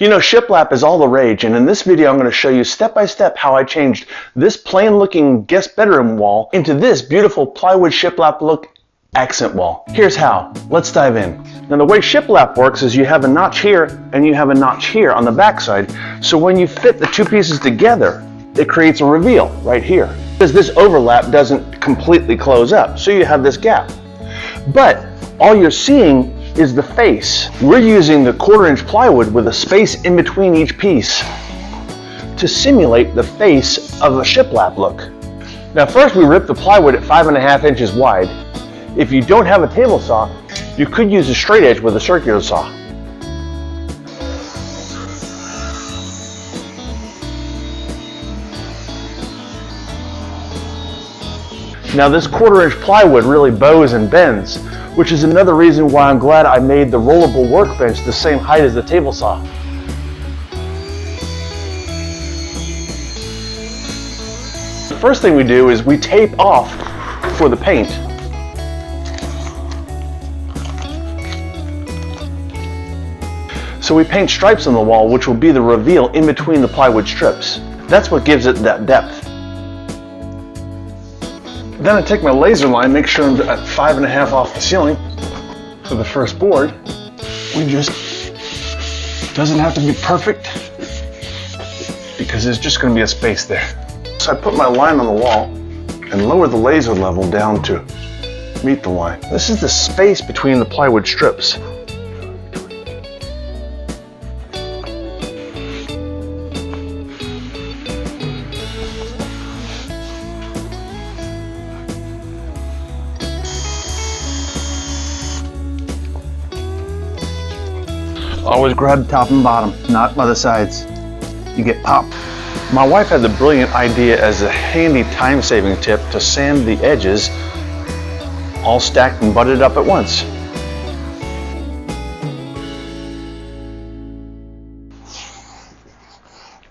You know, shiplap is all the rage, and in this video I'm going to show you step by step how I changed this plain looking guest bedroom wall into this beautiful plywood shiplap look accent wall. Here's how. Let's dive in. Now the way shiplap works is you have a notch here and you have a notch here on the back side, so when you fit the two pieces together it creates a reveal right here. Because this overlap doesn't completely close up, so you have this gap. But all you're seeing is the face. We're using the 1/4 inch plywood with a space in between each piece to simulate the face of a shiplap look. Now first we ripped the plywood at 5.5 inches wide. If you don't have a table saw, you could use a straight edge with a circular saw. Now this 1/4 inch plywood really bows and bends, which is another reason why I'm glad I made the rollable workbench the same height as the table saw. The first thing we do is we tape off for the paint. So we paint stripes on the wall, which will be the reveal in between the plywood strips. That's what gives it that depth. Then I take my laser line, make sure I'm at 5.5 off the ceiling for the first board. Doesn't have to be perfect because there's just going to be a space there. So I put my line on the wall and lower the laser level down to meet the line. This is the space between the plywood strips. Always grab the top and bottom, not by the sides. You get popped. My wife had the brilliant idea as a handy time-saving tip to sand the edges all stacked and butted up at once.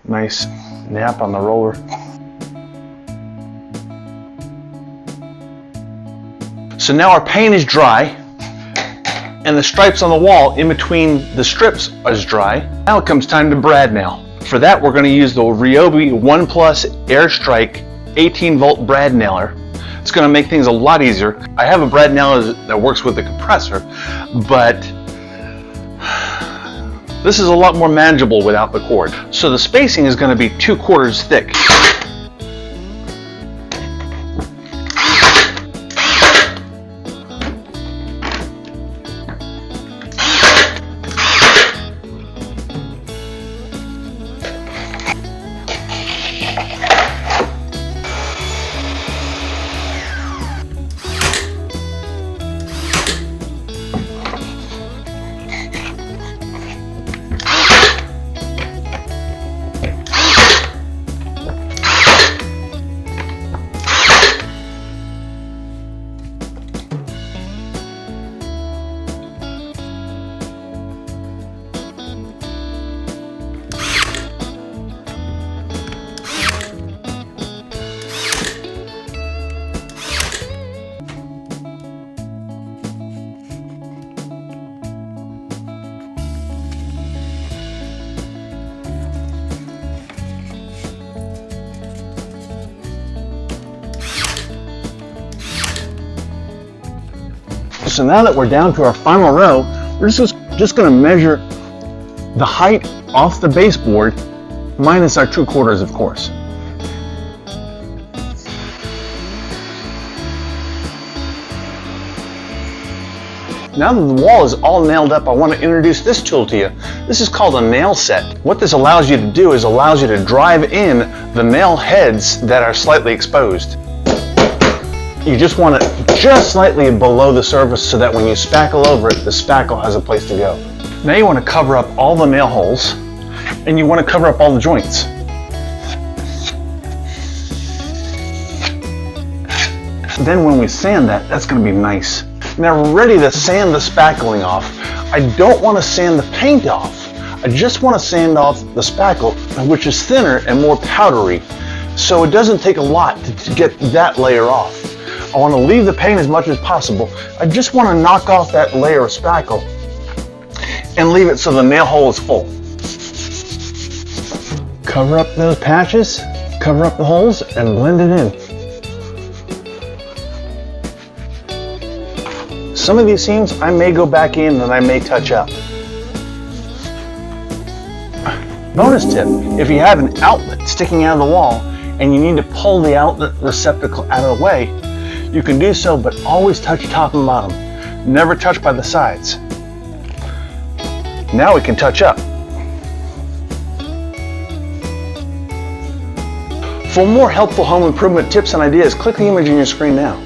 Nice nap on the roller. So now our paint is dry, and the stripes on the wall in between the strips is dry. Now it comes time to brad nail. For that we're going to use the Ryobi 1 Plus Airstrike 18 volt brad nailer. It's going to make things a lot easier. I have a brad nailer that works with the compressor, but this is a lot more manageable without the cord. So the spacing is going to be 2/4 thick. So now that we're down to our final row, we're just going to measure the height off the baseboard minus our 2/4, of course. Now that the wall is all nailed up, I want to introduce this tool to you. This is called a nail set. What this allows you to do is allows you to drive in the nail heads that are slightly exposed. You just want it just slightly below the surface so that when you spackle over it, the spackle has a place to go. Now you want to cover up all the nail holes and you want to cover up all the joints. Then when we sand that, that's going to be nice. Now we're ready to sand the spackling off. I don't want to sand the paint off. I just want to sand off the spackle, which is thinner and more powdery. So it doesn't take a lot to get that layer off. I want to leave the paint as much as possible. I just want to knock off that layer of spackle and leave it so the nail hole is full. Cover up those patches, cover up the holes, and blend it in. Some of these seams I may go back in and I may touch up. Bonus tip, if you have an outlet sticking out of the wall and you need to pull the outlet receptacle out of the way, you can do so, but always touch top and bottom. Never touch by the sides. Now we can touch up. For more helpful home improvement tips and ideas, click the image on your screen now.